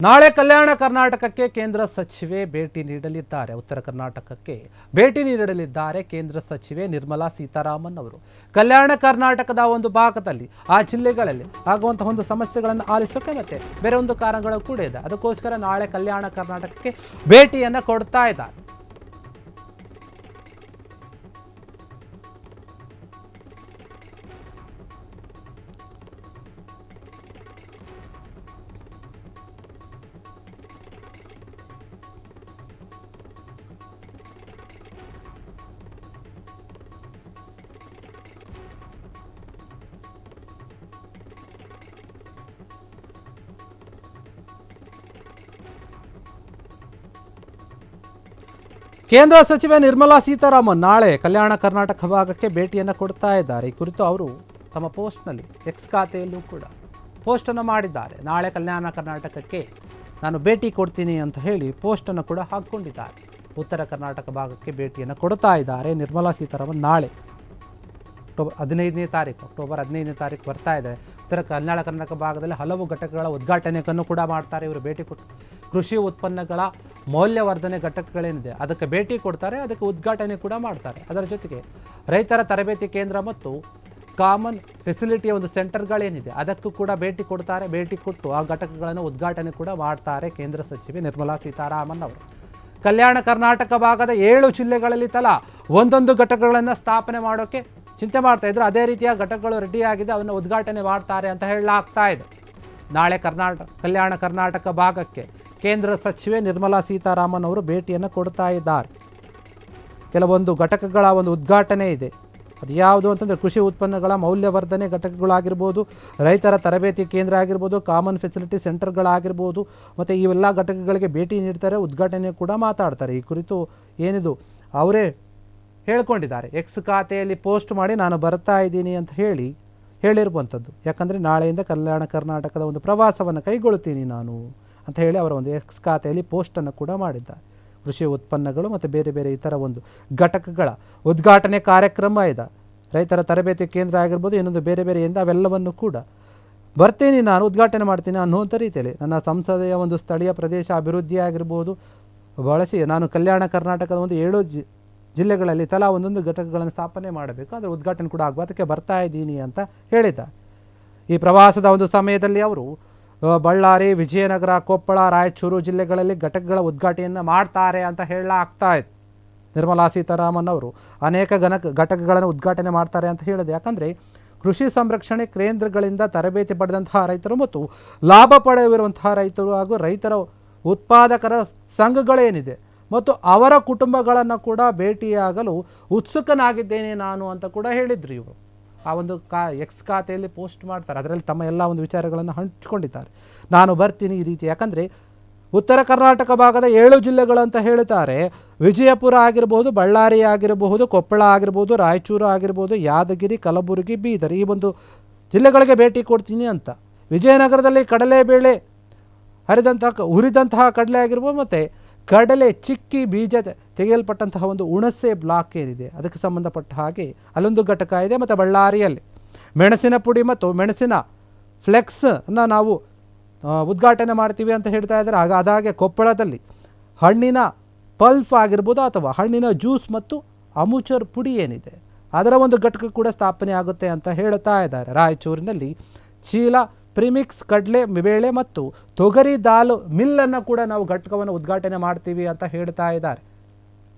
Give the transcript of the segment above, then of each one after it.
ನಾಳೆ ಕಲ್ಯಾಣ ಕರ್ನಾಟಕಕ್ಕೆ ಕೇಂದ್ರ ಸಚಿವೆ ಭೇಟಿ ನೀಡಲಿದ್ದಾರೆ. ಉತ್ತರ ಕರ್ನಾಟಕಕ್ಕೆ ಭೇಟಿ ನೀಡಲಿದ್ದಾರೆ ಕೇಂದ್ರ ಸಚಿವೆ ನಿರ್ಮಲಾ ಸೀತಾರಾಮನ್ ಅವರು. ಕಲ್ಯಾಣ ಕರ್ನಾಟಕದ ಒಂದು ಭಾಗದಲ್ಲಿ ಆ ಜಿಲ್ಲೆಗಳಲ್ಲಿ ಆಗುವಂತಹ ಒಂದು ಸಮಸ್ಯೆಗಳನ್ನು ಆಲಿಸೋಕೆ ಮತ್ತೆ ಬೇರೆ ಒಂದು ಕಾರಣಗಳು ಕೂಡ ಇದೆ. ಅದಕ್ಕೋಸ್ಕರ ನಾಳೆ ಕಲ್ಯಾಣ ಕರ್ನಾಟಕಕ್ಕೆ ಭೇಟಿಯನ್ನು ಕೊಡ್ತಾ ಇದ್ದಾರೆ. ಕೇಂದ್ರ ಸಚಿವೆ ನಿರ್ಮಲಾ ಸೀತಾರಾಮನ್ ನಾಳೆ ಕಲ್ಯಾಣ ಕರ್ನಾಟಕ ಭಾಗಕ್ಕೆ ಭೇಟಿಯನ್ನು ಕೊಡ್ತಾ ಇದ್ದಾರೆ. ಈ ಕುರಿತು ಅವರು ತಮ್ಮ ಪೋಸ್ಟ್ನಲ್ಲಿ ಎಕ್ಸ್ ಖಾತೆಯಲ್ಲೂ ಕೂಡ ಪೋಸ್ಟನ್ನು ಮಾಡಿದ್ದಾರೆ. ನಾಳೆ ಕಲ್ಯಾಣ ಕರ್ನಾಟಕಕ್ಕೆ ನಾನು ಭೇಟಿ ಕೊಡ್ತೀನಿ ಅಂತ ಹೇಳಿ ಪೋಸ್ಟನ್ನು ಕೂಡ ಹಾಕ್ಕೊಂಡಿದ್ದಾರೆ. ಉತ್ತರ ಕರ್ನಾಟಕ ಭಾಗಕ್ಕೆ ಭೇಟಿಯನ್ನು ಕೊಡ್ತಾ ಇದ್ದಾರೆ ನಿರ್ಮಲಾ ಸೀತಾರಾಮನ್. ನಾಳೆ ಅಕ್ಟೋಬರ್ 15ನೇ ತಾರೀಕು ಬರ್ತಾ ಇದೆ. ಉತ್ತರ ಕಲ್ಯಾಣ ಕರ್ನಾಟಕ ಭಾಗದಲ್ಲಿ ಹಲವು ಘಟಕಗಳ ಉದ್ಘಾಟನೆಯನ್ನು ಕೂಡ ಮಾಡ್ತಾರೆ. ಇವರು ಭೇಟಿ ಕೊಟ್ಟು ಕೃಷಿ ಉತ್ಪನ್ನಗಳ ಮೌಲ್ಯವರ್ಧನೆ ಘಟಕಗಳೇನಿದೆ ಅದಕ್ಕೆ ಭೇಟಿ ಕೊಡ್ತಾರೆ, ಅದಕ್ಕೆ ಉದ್ಘಾಟನೆ ಕೂಡ ಮಾಡ್ತಾರೆ. ಅದರ ಜೊತೆಗೆ ರೈತರ ತರಬೇತಿ ಕೇಂದ್ರ ಮತ್ತು ಕಾಮನ್ ಫೆಸಿಲಿಟಿಯ ಒಂದು ಸೆಂಟರ್ಗಳೇನಿದೆ ಅದಕ್ಕೂ ಕೂಡ ಭೇಟಿ ಕೊಡ್ತಾರೆ. ಭೇಟಿ ಕೊಟ್ಟು ಆ ಘಟಕಗಳನ್ನು ಉದ್ಘಾಟನೆ ಕೂಡ ಮಾಡ್ತಾರೆ ಕೇಂದ್ರ ಸಚಿವೆ ನಿರ್ಮಲಾ ಸೀತಾರಾಮನ್ ಅವರು. ಕಲ್ಯಾಣ ಕರ್ನಾಟಕ ಭಾಗದ 7 ಜಿಲ್ಲೆಗಳಲ್ಲಿ ತಲಾ ಒಂದೊಂದು ಘಟಕಗಳನ್ನು ಸ್ಥಾಪನೆ ಮಾಡೋಕ್ಕೆ ಚಿಂತೆ ಮಾಡ್ತಾ ಇದ್ರು. ಅದೇ ರೀತಿಯ ಘಟಕಗಳು ರೆಡಿಯಾಗಿದೆ, ಅವನ್ನು ಉದ್ಘಾಟನೆ ಮಾಡ್ತಾರೆ ಅಂತ ಹೇಳಲಾಗ್ತಾ ಇದೆ. ನಾಳೆ ಕಲ್ಯಾಣ ಕರ್ನಾಟಕ ಭಾಗಕ್ಕೆ ಕೇಂದ್ರ ಸಚಿವೆ ನಿರ್ಮಲಾ ಸೀತಾರಾಮನ್ ಅವರು ಭೇಟಿಯನ್ನು ಕೊಡ್ತಾ ಇದ್ದಾರೆ. ಕೆಲವೊಂದು ಘಟಕಗಳ ಒಂದು ಉದ್ಘಾಟನೆ ಇದೆ. ಅದು ಯಾವುದು ಅಂತಂದರೆ ಕೃಷಿ ಉತ್ಪನ್ನಗಳ ಮೌಲ್ಯವರ್ಧನೆ ಘಟಕಗಳಾಗಿರ್ಬೋದು, ರೈತರ ತರಬೇತಿ ಕೇಂದ್ರ ಆಗಿರ್ಬೋದು, ಕಾಮನ್ ಫೆಸಿಲಿಟಿ ಸೆಂಟರ್ಗಳಾಗಿರ್ಬೋದು, ಮತ್ತು ಇವೆಲ್ಲ ಘಟಕಗಳಿಗೆ ಭೇಟಿ ನೀಡ್ತಾರೆ, ಉದ್ಘಾಟನೆ ಕೂಡ ಮಾತಾಡ್ತಾರೆ. ಈ ಕುರಿತು ಏನಿದು ಅವರೇ ಹೇಳ್ಕೊಂಡಿದ್ದಾರೆ. ಎಕ್ಸ್ ಖಾತೆಯಲ್ಲಿ ಪೋಸ್ಟ್ ಮಾಡಿ ನಾನು ಬರ್ತಾ ಇದ್ದೀನಿ ಅಂತ ಹೇಳಿರುವಂಥದ್ದು. ಯಾಕಂದರೆ ನಾಳೆಯಿಂದ ಕಲ್ಯಾಣ ಕರ್ನಾಟಕದ ಒಂದು ಪ್ರವಾಸವನ್ನು ಕೈಗೊಳ್ಳುತ್ತೀನಿ ನಾನು ಅಂತ ಹೇಳಿ ಅವರ ಒಂದು ಎಕ್ಸ್ ಖಾತೆಯಲ್ಲಿ ಪೋಸ್ಟನ್ನು ಕೂಡ ಮಾಡಿದ್ದಾರೆ. ಕೃಷಿ ಉತ್ಪನ್ನಗಳು ಮತ್ತು ಬೇರೆ ಬೇರೆ ಇತರ ಒಂದು ಘಟಕಗಳ ಉದ್ಘಾಟನೆ ಕಾರ್ಯಕ್ರಮ ಇದೆ. ರೈತರ ತರಬೇತಿ ಕೇಂದ್ರ ಆಗಿರ್ಬೋದು, ಇನ್ನೊಂದು ಬೇರೆ ಬೇರೆ ಎಂದು ಅವೆಲ್ಲವನ್ನು ಕೂಡ ಬರ್ತೀನಿ ನಾನು ಉದ್ಘಾಟನೆ ಮಾಡ್ತೀನಿ ಅನ್ನುವಂಥ ರೀತಿಯಲ್ಲಿ ನನ್ನ ಸಂಸದೆಯ ಒಂದು ಸ್ಥಳೀಯ ಪ್ರದೇಶ ಅಭಿವೃದ್ಧಿ ಆಗಿರ್ಬೋದು ಬಳಸಿ ನಾನು ಕಲ್ಯಾಣ ಕರ್ನಾಟಕದ ಒಂದು 7 ಜಿಲ್ಲೆಗಳಲ್ಲಿ ತಲಾ ಒಂದೊಂದು ಘಟಕಗಳನ್ನು ಸ್ಥಾಪನೆ ಮಾಡಬೇಕು, ಅದರ ಉದ್ಘಾಟನೆ ಕೂಡ ಆಗುವ, ಅದಕ್ಕೆ ಬರ್ತಾ ಇದ್ದೀನಿ ಅಂತ ಹೇಳಿದ್ದಾರೆ. ಈ ಪ್ರವಾಸದ ಒಂದು ಸಮಯದಲ್ಲಿ ಅವರು ಬಳ್ಳಾರಿ, ವಿಜಯನಗರ, ಕೊಪ್ಪಳ, ರಾಯಚೂರು ಜಿಲ್ಲೆಗಳಲ್ಲಿ ಘಟಕಗಳ ಉದ್ಘಾಟನೆಯನ್ನು ಮಾಡ್ತಾರೆ ಅಂತ ಹೇಳಲಾಗ್ತಾ ಇದೆ. ನಿರ್ಮಲಾ ಸೀತಾರಾಮನ್ ಅವರು ಅನೇಕ ಘಟಕಗಳನ್ನು ಉದ್ಘಾಟನೆ ಮಾಡ್ತಾರೆ ಅಂತ ಹೇಳಿದೆ. ಯಾಕಂದರೆ ಕೃಷಿ ಸಂರಕ್ಷಣೆ ಕೇಂದ್ರಗಳಿಂದ ತರಬೇತಿ ಪಡೆದಂತಹ ರೈತರು ಮತ್ತು ಲಾಭ ಪಡೆಯುವಂತಹ ರೈತರು ಹಾಗೂ ರೈತರ ಉತ್ಪಾದಕರ ಸಂಘಗಳೇನಿದೆ ಮತ್ತು ಅವರ ಕುಟುಂಬಗಳನ್ನು ಕೂಡ ಭೇಟಿಯಾಗಲು ಉತ್ಸುಕನಾಗಿದ್ದೇನೆ ನಾನು ಅಂತ ಕೂಡ ಹೇಳಿದ್ರು. ಇವರು ಆ ಒಂದು ಎಕ್ಸ್ ಖಾತೆಯಲ್ಲಿ ಪೋಸ್ಟ್ ಮಾಡ್ತಾರೆ. ಅದರಲ್ಲಿ ತಮ್ಮ ಎಲ್ಲ ಒಂದು ವಿಚಾರಗಳನ್ನು ಹಂಚಿಕೊಂಡಿದ್ದಾರೆ. ನಾನು ಬರ್ತೀನಿ ಈ ರೀತಿ. ಯಾಕಂದರೆ ಉತ್ತರ ಕರ್ನಾಟಕ ಭಾಗದ 7 ಜಿಲ್ಲೆಗಳು ಅಂತ ಹೇಳ್ತಾರೆ. ವಿಜಯಪುರ ಆಗಿರ್ಬೋದು, ಬಳ್ಳಾರಿ ಆಗಿರಬಹುದು, ಕೊಪ್ಪಳ ಆಗಿರ್ಬೋದು, ರಾಯಚೂರು ಆಗಿರ್ಬೋದು, ಯಾದಗಿರಿ, ಕಲಬುರಗಿ, ಬೀದರ್, ಈ ಒಂದು ಜಿಲ್ಲೆಗಳಿಗೆ ಭೇಟಿ ಕೊಡ್ತೀನಿ ಅಂತ. ವಿಜಯನಗರದಲ್ಲಿ ಕಡಲೆಬೇಳೆ ಹುರಿದಂತಹ ಕಡಲೆ ಆಗಿರ್ಬೋದು, ಮತ್ತು ಕಡಲೆ ಚಿಕ್ಕಿ ಬೀಜ ತೆಗೆಯಲ್ಪಟ್ಟಂತಹ ಒಂದು ಹುಣಸೆ ಬ್ಲಾಕ್ ಏನಿದೆ ಅದಕ್ಕೆ ಸಂಬಂಧಪಟ್ಟ ಹಾಗೆ ಅಲ್ಲೊಂದು ಘಟಕ ಇದೆ. ಮತ್ತು ಬಳ್ಳಾರಿಯಲ್ಲಿ ಮೆಣಸಿನ ಪುಡಿ ಮತ್ತು ಮೆಣಸಿನ ಫ್ಲೆಕ್ಸನ್ನು ನಾವು ಉದ್ಘಾಟನೆ ಮಾಡ್ತೀವಿ ಅಂತ ಹೇಳ್ತಾ ಇದ್ದಾರೆ. ಅದಾಗೆ ಕೊಪ್ಪಳದಲ್ಲಿ ಹಣ್ಣಿನ ಪಲ್ಫ್ ಆಗಿರ್ಬೋದು ಅಥವಾ ಹಣ್ಣಿನ ಜ್ಯೂಸ್ ಮತ್ತು ಅಮೂಚರ್ ಪುಡಿ ಏನಿದೆ ಅದರ ಒಂದು ಘಟಕ ಕೂಡ ಸ್ಥಾಪನೆ ಆಗುತ್ತೆ ಅಂತ ಹೇಳ್ತಾ ಇದ್ದಾರೆ. ರಾಯಚೂರಿನಲ್ಲಿ ಚೀಲ ಪ್ರಿಮಿಕ್ಸ್ ಕಡಲೆ ಬೇಳೆ ಮತ್ತು ತೊಗರಿ ದಾಲು ಮಿಲ್ಲನ್ನು ಕೂಡ ನಾವು ಘಟಕವನ್ನು ಉದ್ಘಾಟನೆ ಮಾಡ್ತೀವಿ ಅಂತ ಹೇಳ್ತಾ ಇದ್ದಾರೆ.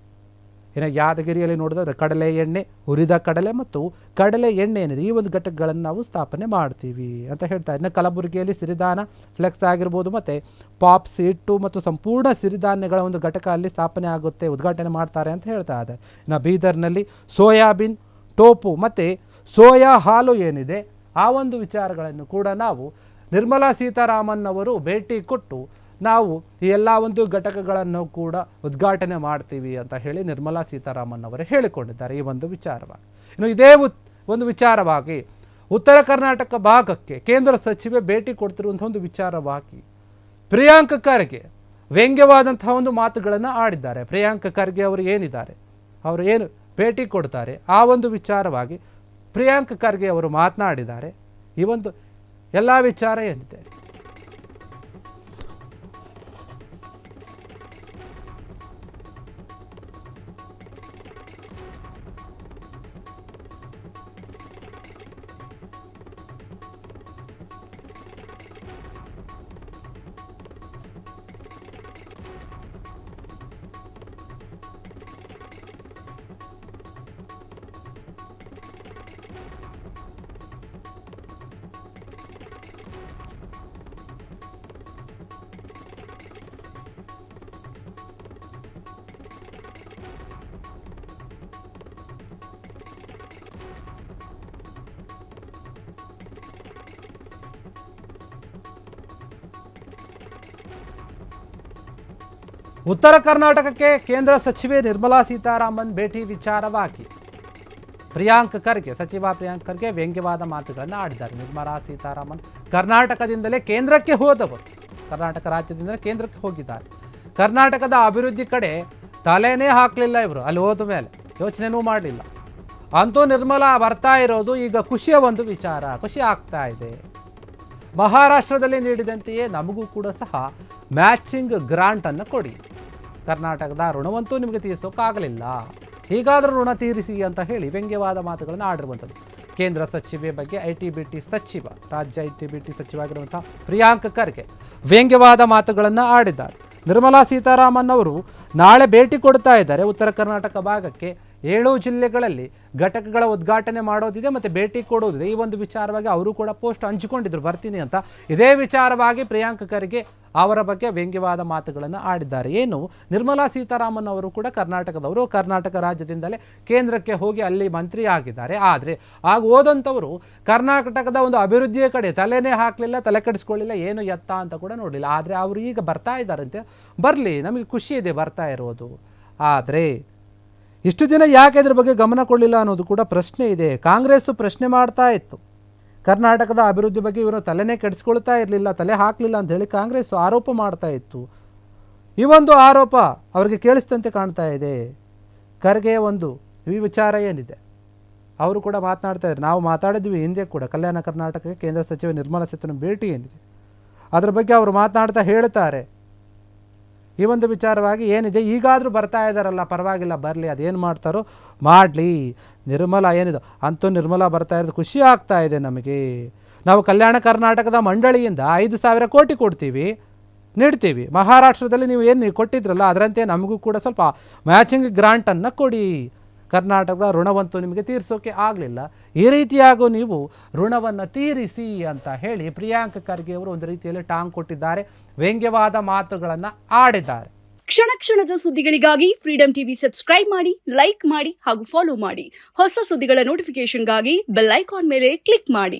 ಇನ್ನು ಯಾದಗಿರಿಯಲ್ಲಿ ನೋಡಿದ್ರೆ ಕಡಲೆ ಎಣ್ಣೆ, ಹುರಿದ ಕಡಲೆ ಮತ್ತು ಕಡಲೆ ಎಣ್ಣೆ ಏನಿದೆ ಈ ಒಂದು ಘಟಕಗಳನ್ನು ನಾವು ಸ್ಥಾಪನೆ ಮಾಡ್ತೀವಿ ಅಂತ ಹೇಳ್ತಾ ಇನ್ನು ಕಲಬುರಗಿಯಲ್ಲಿ ಸಿರಿಧಾನ ಫ್ಲೆಕ್ಸ್ ಆಗಿರ್ಬೋದು ಮತ್ತು ಪಾಪ್ಸ್ ಹಿಟ್ಟು ಮತ್ತು ಸಂಪೂರ್ಣ ಸಿರಿಧಾನ್ಯಗಳ ಒಂದು ಘಟಕ ಅಲ್ಲಿ ಸ್ಥಾಪನೆ ಆಗುತ್ತೆ, ಉದ್ಘಾಟನೆ ಮಾಡ್ತಾರೆ ಅಂತ ಹೇಳ್ತಾ ಇದ್ದಾರೆ. ಇನ್ನು ಬೀದರ್ನಲ್ಲಿ ಸೋಯಾಬೀನ್, ಟೋಪು ಮತ್ತು ಸೋಯಾ ಹಾಲು ಏನಿದೆ ಆ ಒಂದು ವಿಚಾರಗಳನ್ನು ಕೂಡ ನಾವು ನಿರ್ಮಲಾ ಸೀತಾರಾಮನ್ ಅವರು ಭೇಟಿ ಕೊಟ್ಟು ನಾವು ಈ ಎಲ್ಲ ಒಂದು ಘಟಕಗಳನ್ನು ಕೂಡ ಉದ್ಘಾಟನೆ ಮಾಡ್ತೀವಿ ಅಂತ ಹೇಳಿ ನಿರ್ಮಲಾ ಸೀತಾರಾಮನ್ ಅವರು ಹೇಳಿಕೊಂಡಿದ್ದಾರೆ ಈ ಒಂದು ವಿಚಾರವಾಗಿ. ಇನ್ನು ಇದೇ ಒಂದು ವಿಚಾರವಾಗಿ ಉತ್ತರ ಕರ್ನಾಟಕ ಭಾಗಕ್ಕೆ ಕೇಂದ್ರ ಸಚಿವೆ ಭೇಟಿ ಕೊಡ್ತಿರುವಂಥ ಒಂದು ವಿಚಾರವಾಗಿ ಪ್ರಿಯಾಂಕ್ ಖರ್ಗೆ ವ್ಯಂಗ್ಯವಾದಂತಹ ಒಂದು ಮಾತುಗಳನ್ನು ಆಡಿದ್ದಾರೆ. ಪ್ರಿಯಾಂಕ್ ಖರ್ಗೆ ಅವರು ಏನಿದ್ದಾರೆ, ಅವರು ಏನು ಭೇಟಿ ಕೊಡ್ತಾರೆ ಆ ಒಂದು ವಿಚಾರವಾಗಿ ಪ್ರಿಯಾಂಕ್ ಖರ್ಗೆ ಅವರು ಮಾತನಾಡಿದ್ದಾರೆ. ಈ ಒಂದು ಎಲ್ಲ ವಿಚಾರ ಏನಿದೆ ಉತ್ತರ ಕರ್ನಾಟಕಕ್ಕೆ ಕೇಂದ್ರ ಸಚಿವೆ ನಿರ್ಮಲಾ ಸೀತಾರಾಮನ್ ಭೇಟಿ ವಿಚಾರವಾಗಿ ಸಚಿವ ಪ್ರಿಯಾಂಕ್ ಖರ್ಗೆ ವ್ಯಂಗ್ಯವಾದ ಮಾತುಗಳನ್ನು ಆಡಿದ್ದಾರೆ. ನಿರ್ಮಲಾ ಸೀತಾರಾಮನ್ ಕರ್ನಾಟಕದಿಂದಲೇ ಕೇಂದ್ರಕ್ಕೆ ಹೋದವರು, ಕರ್ನಾಟಕ ರಾಜ್ಯದಿಂದಲೇ ಕೇಂದ್ರಕ್ಕೆ ಹೋಗಿದ್ದಾರೆ. ಕರ್ನಾಟಕದ ಅಭಿವೃದ್ಧಿ ಕಡೆ ತಲೆನೇ ಹಾಕಲಿಲ್ಲ ಇವರು, ಅಲ್ಲಿ ಹೋದ ಮೇಲೆ ಯೋಚನೆನೂ ಮಾಡಲಿಲ್ಲ. ಅಂತೂ ನಿರ್ಮಲಾ ಬರ್ತಾ ಇರೋದು ಈಗ ಖುಷಿಯ ಒಂದು ವಿಚಾರ, ಖುಷಿ ಆಗ್ತಾ ಇದೆ. ಮಹಾರಾಷ್ಟ್ರದಲ್ಲಿ ನೀಡಿದಂತೆಯೇ ನಮಗೂ ಕೂಡ ಸಹ ಮ್ಯಾಚಿಂಗ್ ಗ್ರಾಂಟನ್ನು ಕೊಡಿ, ಕರ್ನಾಟಕದ ಋಣವಂತೂ ನಿಮಗೆ ತೀರಿಸೋಕ್ಕಾಗಲಿಲ್ಲ, ಹೀಗಾದರೂ ಋಣ ತೀರಿಸಿ ಅಂತ ಹೇಳಿ ವ್ಯಂಗ್ಯವಾದ ಮಾತುಗಳನ್ನು ಆಡಿರುವಂಥದ್ದು. ಕೇಂದ್ರ ಸಚಿವೆ ಬಗ್ಗೆ ರಾಜ್ಯ IT-BT ಸಚಿವ ಆಗಿರುವಂಥ ಪ್ರಿಯಾಂಕ್ ಖರ್ಗೆ ವ್ಯಂಗ್ಯವಾದ ಮಾತುಗಳನ್ನು ಆಡಿದ್ದಾರೆ. ನಿರ್ಮಲಾ ಸೀತಾರಾಮನ್ ಅವರು ನಾಳೆ ಭೇಟಿ ಕೊಡ್ತಾ ಇದ್ದಾರೆ ಉತ್ತರ ಕರ್ನಾಟಕ ಭಾಗಕ್ಕೆ. 7 ಜಿಲ್ಲೆಗಳಲ್ಲಿ ಘಟಕಗಳ ಉದ್ಘಾಟನೆ ಮಾಡೋದಿದೆ ಮತ್ತು ಭೇಟಿ ಕೊಡೋದಿದೆ. ಈ ಒಂದು ವಿಚಾರವಾಗಿ ಅವರು ಕೂಡ ಪೋಸ್ಟ್ ಹಂಚಿಕೊಂಡಿದ್ರು, ಬರ್ತೀನಿ ಅಂತ. ಇದೇ ವಿಚಾರವಾಗಿ ಪ್ರಿಯಾಂಕ್ ಖರ್ಗೆ ಅವರ ಬಗ್ಗೆ ವ್ಯಂಗ್ಯವಾದ ಮಾತುಗಳನ್ನು ಆಡಿದ್ದಾರೆ. ಏನು, ನಿರ್ಮಲಾ ಸೀತಾರಾಮನ್ ಅವರು ಕೂಡ ಕರ್ನಾಟಕದವರು, ಕರ್ನಾಟಕ ರಾಜ್ಯದಿಂದಲೇ ಕೇಂದ್ರಕ್ಕೆ ಹೋಗಿ ಅಲ್ಲಿ ಮಂತ್ರಿ ಆಗಿದ್ದಾರೆ. ಆದರೆ ಆಗ ಹೋದಂಥವರು ಕರ್ನಾಟಕದ ಒಂದು ಅಭಿವೃದ್ಧಿಯ ಕಡೆ ತಲೆನೇ ಹಾಕಲಿಲ್ಲ, ತಲೆ ಕೆಡಿಸ್ಕೊಳ್ಳಿಲ್ಲ, ಏನು ಎತ್ತ ಅಂತ ಕೂಡ ನೋಡಲಿಲ್ಲ. ಆದರೆ ಅವರು ಈಗ ಬರ್ತಾ ಇದ್ದಾರಂತೆ, ಬರಲಿ, ನಮಗೆ ಖುಷಿ ಇದೆ ಬರ್ತಾ ಇರೋದು. ಆದರೆ ಇಷ್ಟು ದಿನ ಯಾಕೆ ಇದ್ರ ಬಗ್ಗೆ ಗಮನ ಕೊಡಲಿಲ್ಲ ಅನ್ನೋದು ಕೂಡ ಪ್ರಶ್ನೆ ಇದೆ. ಕಾಂಗ್ರೆಸ್ ಪ್ರಶ್ನೆ ಮಾಡ್ತಾ ಇತ್ತು, ಕರ್ನಾಟಕದ ಅಭಿವೃದ್ಧಿ ಬಗ್ಗೆ ಇವರು ತಲೆನೇ ಕೆಡಿಸ್ಕೊಳ್ತಾ ಇರಲಿಲ್ಲ, ತಲೆ ಹಾಕಲಿಲ್ಲ ಅಂತ ಹೇಳಿ ಕಾಂಗ್ರೆಸ್ ಆರೋಪ ಮಾಡ್ತಾ ಇತ್ತು. ಈ ಒಂದು ಆರೋಪ ಅವರಿಗೆ ಕೇಳಿಸ್ತಂತೆ ಕಾಣ್ತಾ ಇದೆ. ಖರ್ಗೆ ಈ ವಿಚಾರ ಏನಿದೆ ಅವರು ಕೂಡ ಮಾತನಾಡ್ತಾ ಇದ್ದಾರೆ. ನಾವು ಮಾತಾಡಿದ್ವಿ ಹಿಂದೆ ಕೂಡ, ಕಲ್ಯಾಣ ಕರ್ನಾಟಕಕ್ಕೆ ಕೇಂದ್ರ ಸಚಿವ ನಿರ್ಮಲಾ ಸೀತಾರಾಮನ್ ಭೇಟಿ ಏನಿದೆ ಅದರ ಬಗ್ಗೆ ಅವರು ಮಾತನಾಡ್ತಾ ಹೇಳ್ತಾರೆ. ಈ ಒಂದು ವಿಚಾರವಾಗಿ ಏನಿದೆ, ಈಗಾದರೂ ಬರ್ತಾ ಇದ್ದಾರಲ್ಲ, ಪರವಾಗಿಲ್ಲ, ಬರಲಿ, ಅದೇನು ಮಾಡ್ತಾರೋ ಮಾಡಲಿ. ನಿರ್ಮಲಾ ಏನಿದೆ ಅಂತೂ ನಿರ್ಮಲಾ ಬರ್ತಾ ಇರೋದು ಖುಷಿ ಆಗ್ತಾ ಇದೆ ನಮಗೆ. ನಾವು ಕಲ್ಯಾಣ ಕರ್ನಾಟಕದ ಮಂಡಳಿಯಿಂದ 5,000 ಕೋಟಿ ನೀಡ್ತೀವಿ. ಮಹಾರಾಷ್ಟ್ರದಲ್ಲಿ ನೀವು ಏನು ಕೊಟ್ಟಿದ್ರಲ್ಲ ಅದರಂತೆ ನಮಗೂ ಕೂಡ ಸ್ವಲ್ಪ ಮ್ಯಾಚಿಂಗ್ ಗ್ರಾಂಟನ್ನು ಕೊಡಿ, ಕರ್ನಾಟಕದ ಋಣವಂತೂ ನಿಮಗೆ ತೀರಿಸೋಕೆ ಆಗಲಿಲ್ಲ, ಈ ರೀತಿಯಾಗೂ ನೀವು ಋಣವನ್ನು ತೀರಿಸಿ ಅಂತ ಹೇಳಿ ಪ್ರಿಯಾಂಕ್ ಖರ್ಗೆ ಅವರು ಒಂದು ರೀತಿಯಲ್ಲಿ ಟಾಂಗ್ ಕೊಟ್ಟಿದ್ದಾರೆ, ವ್ಯಂಗ್ಯವಾದ ಮಾತುಗಳನ್ನು ಆಡಿದ್ದಾರೆ. ಕ್ಷಣ ಕ್ಷಣದ ಸುದ್ದಿಗಳಿಗಾಗಿ ಫ್ರೀಡಂ ಟಿವಿ ಸಬ್ಸ್ಕ್ರೈಬ್ ಮಾಡಿ, ಲೈಕ್ ಮಾಡಿ ಹಾಗೂ ಫಾಲೋ ಮಾಡಿ. ಹೊಸ ಸುದ್ದಿಗಳ ನೋಟಿಫಿಕೇಶನ್ಗಾಗಿ ಬೆಲ್ ಐಕಾನ್ ಮೇಲೆ ಕ್ಲಿಕ್ ಮಾಡಿ.